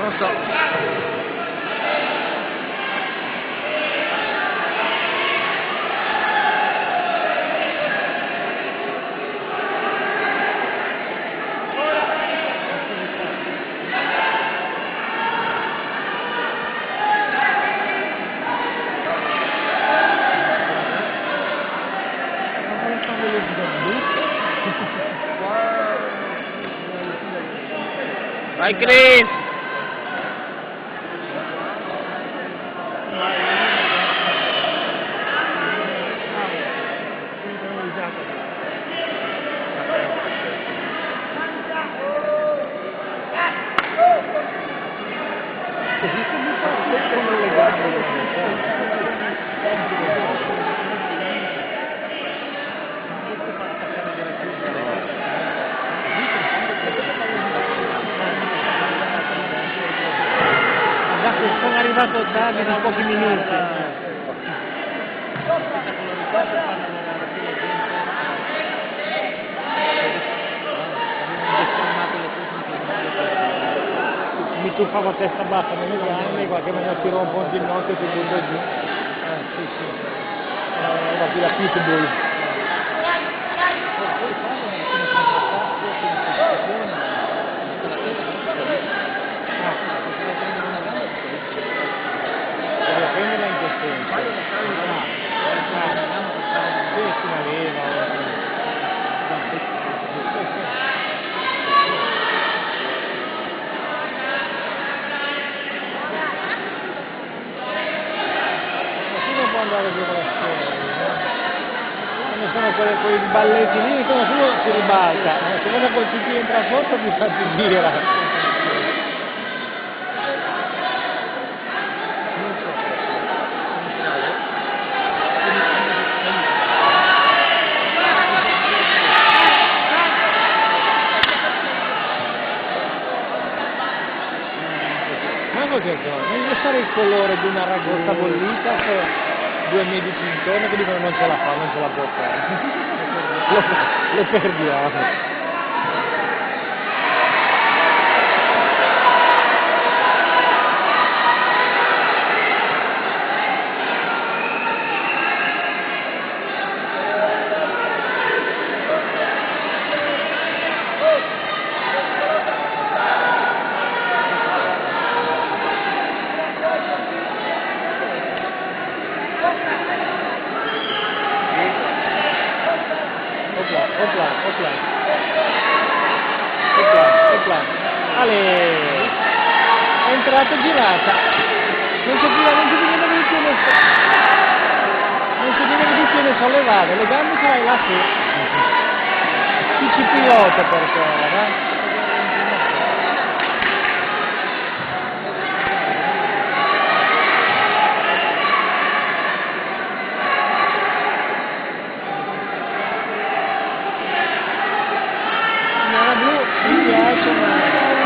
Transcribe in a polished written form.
non so. Vai Chris! Sono arrivato tardi da pochi minuti. Mi tuffavo a testa bassa nelle gambe, qualche maniera tiro un po' in ginocchio e ti butto giù. Sì, sì. Era più la pitbull. Prendela in questo si aveva nessuno può andare giù con la schiena, quando sono quei balletti lì uno si ribalta, se uno col piede entra sotto mi fa più gira. Non deve stare il colore di una ragotta bollita con due medici intorno che dicono non ce la fa, non ce la può fare. Lo perdiamo. Opla. Ale, è entrata girata. Non si deve di più sollevare, le gambe ce l'hai là su. Chi ci pilota per terra,